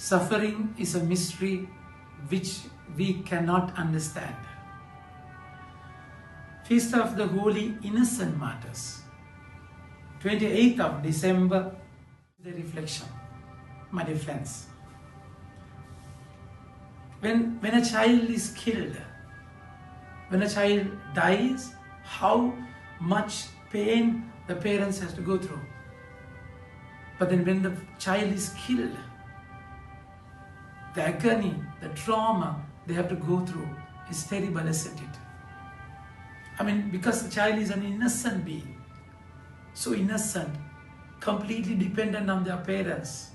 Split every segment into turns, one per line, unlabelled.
Suffering is a mystery which we cannot understand. Feast of the Holy Innocent Martyrs. 28th of December, the reflection. My dear friends, when a child is killed, when a child dies, how much pain the parents have to go through. But then when the child is killed, the agony, the trauma they have to go through is terrible, isn't it? I mean, because the child is an innocent being, so innocent, completely dependent on their parents.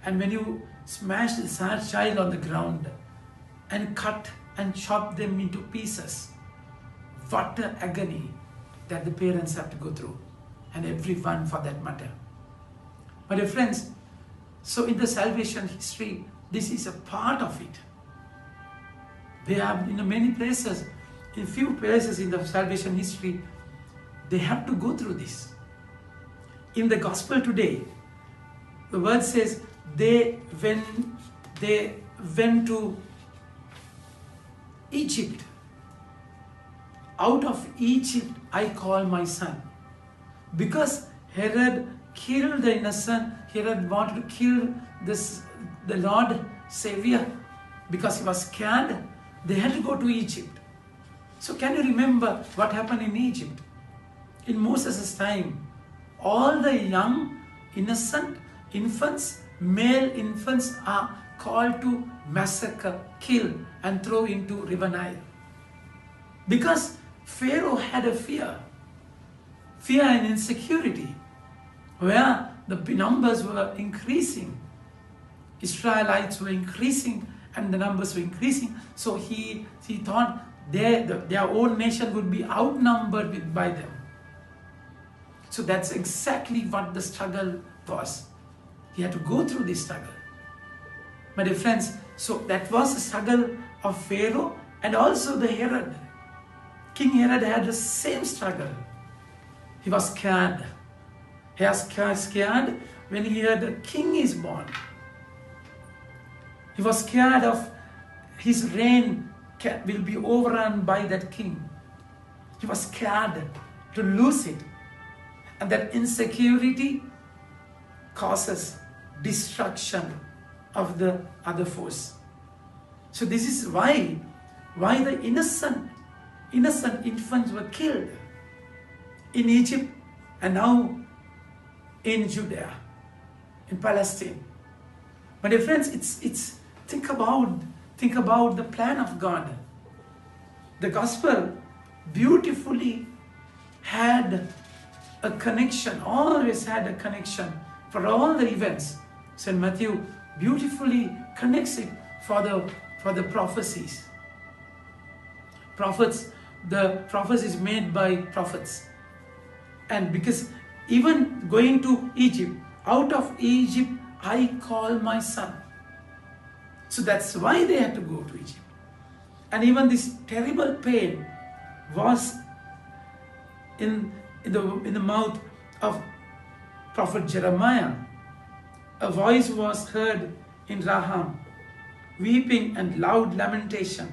And when you smash the child on the ground and cut and chop them into pieces, what an agony that the parents have to go through, and everyone for that matter. My dear friends, so in the salvation history, this is a part of it. They have in many places, in few places in the salvation history, they have to go through this. In the gospel today, the word says, when they went to Egypt, out of Egypt I call my son. Because Herod killed the innocent, Herod wanted to kill the Lord Savior, because he was scared, they had to go to Egypt. So can you remember what happened in Egypt? In Moses' time, all the young, innocent infants, male infants are called to massacre, kill and throw into River Nile. Because Pharaoh had a fear and insecurity, where the numbers were increasing. Israelites were increasing and the numbers were increasing. So he thought their own nation would be outnumbered by them. So that's exactly what the struggle was. He had to go through this struggle. My dear friends, so that was the struggle of Pharaoh and also the Herod. King Herod had the same struggle. He was scared. He was scared when he heard the king is born. He was scared of his reign will be overrun by that king. He was scared to lose it. And that insecurity causes destruction of the other force. So this is why the innocent infants were killed in Egypt and now in Judea, in Palestine. My dear friends, it's think about the plan of God. The gospel beautifully had a connection, always had a connection for all the events. St. Matthew beautifully connects it for the prophecies. The prophecies made by prophets. And because even going to Egypt, out of Egypt I call my son. So that's why they had to go to Egypt. And even this terrible pain was in the mouth of Prophet Jeremiah. A voice was heard in Raham, weeping and loud lamentation.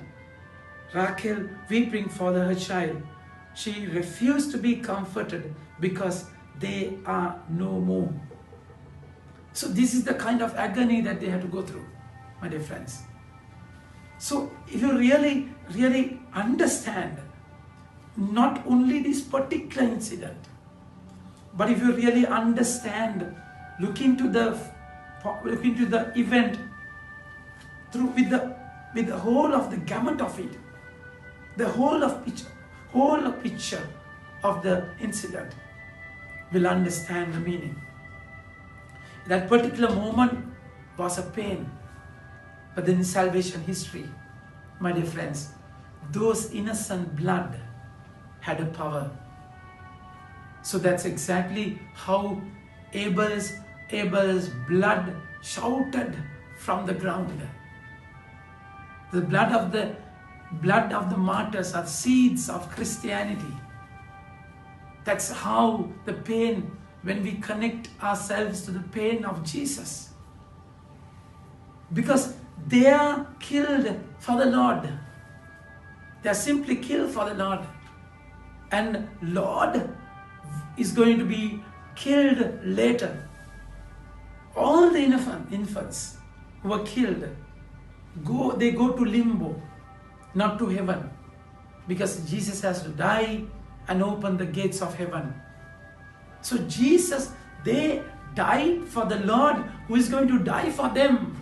Rachel weeping for her child. She refused to be comforted because they are no more. So this is the kind of agony that they had to go through, my dear friends. So if you really, really understand not only this particular incident, but if you really understand, look into the event through with the whole of the gamut of it, the whole picture of the incident, will understand the meaning. That particular moment was a pain, but then in salvation history, my dear friends, those innocent blood had a power. So that's exactly how Abel's blood shouted from the ground. The blood of the martyrs are seeds of Christianity. That's how the pain, when we connect ourselves to the pain of Jesus, Because they are killed for the Lord. They are simply killed for the Lord. And Lord is going to be killed later. All the infants who were killed, they go to limbo, not to heaven. Because Jesus has to die and open the gates of heaven. So Jesus, they died for the Lord who is going to die for them.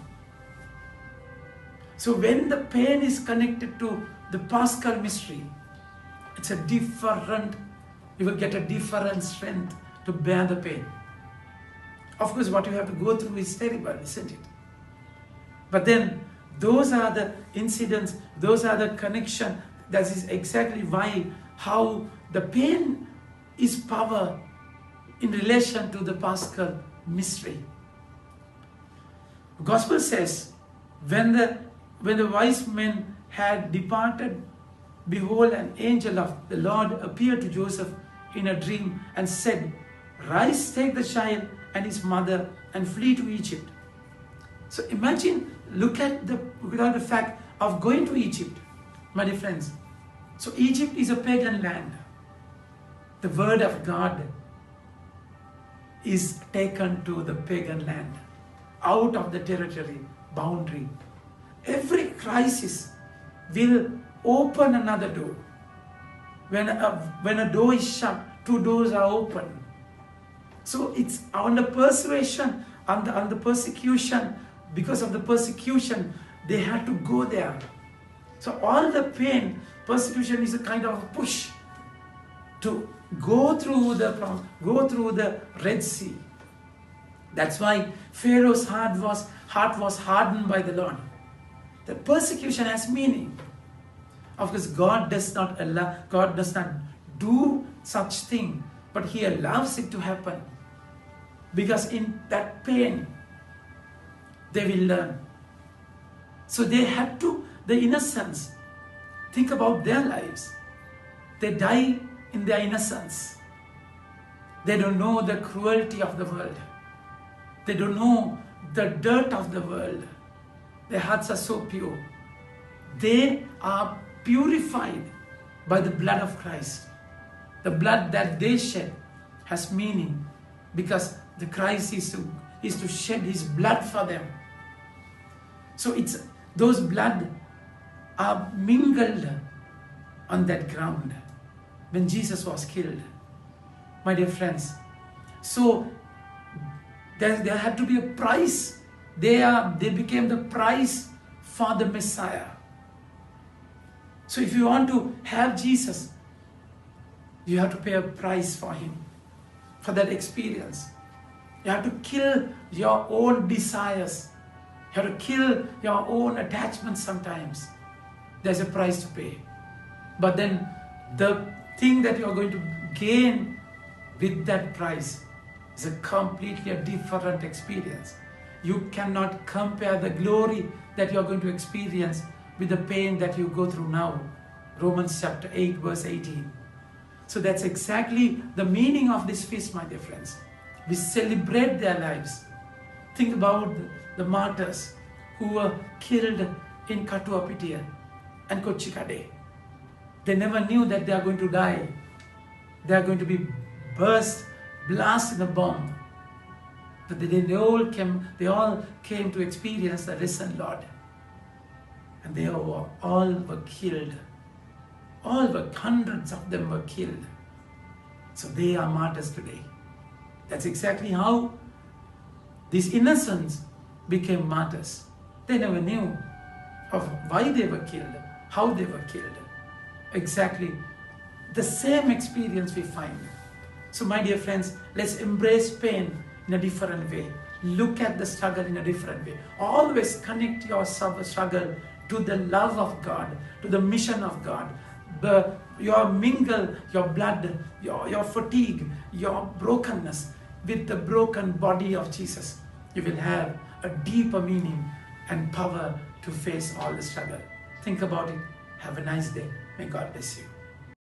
So when the pain is connected to the Paschal mystery, it's a different, you will get a different strength to bear the pain. Of course, what you have to go through is terrible, isn't it? But then, those are the incidents, those are the connection. That is exactly why, how the pain is power in relation to the Paschal mystery. The Gospel says, when the wise men had departed, behold, an angel of the Lord appeared to Joseph in a dream and said, "Rise, take the child and his mother and flee to Egypt." So imagine, look at the fact of going to Egypt, my dear friends. So Egypt is a pagan land. The word of God is taken to the pagan land, out of the territory, boundary. Every crisis will open another door. When a door is shut, two doors are open. So it's on the persuasion, on the persecution, because of the persecution, they had to go there. So all the pain, persecution is a kind of a push to go through the Red Sea. That's why Pharaoh's heart was hardened by the Lord. The persecution has meaning. Of course, God does not do such thing, but He allows it to happen. Because in that pain, they will learn. So they had to, the innocence, think about their lives. They die in their innocence. They don't know the cruelty of the world. They don't know the dirt of the world. Their hearts are so pure. They are purified by the blood of Christ. The blood that they shed has meaning because the Christ is to shed His blood for them. So those blood are mingled on that ground when Jesus was killed, my dear friends. So there had to be a price. They became the price for the Messiah. So if you want to have Jesus, you have to pay a price for Him, for that experience. You have to kill your own desires. You have to kill your own attachments sometimes. There's a price to pay. But then the thing that you are going to gain with that price is a completely different experience. You cannot compare the glory that you are going to experience with the pain that you go through now. Romans chapter 8 verse 18. So that's exactly the meaning of this feast, my dear friends. We celebrate their lives. Think about the martyrs who were killed in Katuapitiya and Kochikade. They never knew that they are going to die. They are going to be blasted in a bomb. But they all came to experience the risen Lord. And they all were killed. Hundreds of them were killed. So they are martyrs today. That's exactly how these innocents became martyrs. They never knew of why they were killed, how they were killed. Exactly the same experience we find. So my dear friends, let's embrace pain in a different way. Look at the struggle in a different way. Always connect your struggle to the love of God, to the mission of God. Your mingle, your blood, your fatigue, your brokenness with the broken body of Jesus. You will have a deeper meaning and power to face all the struggle. Think about it. Have a nice day. May God bless you.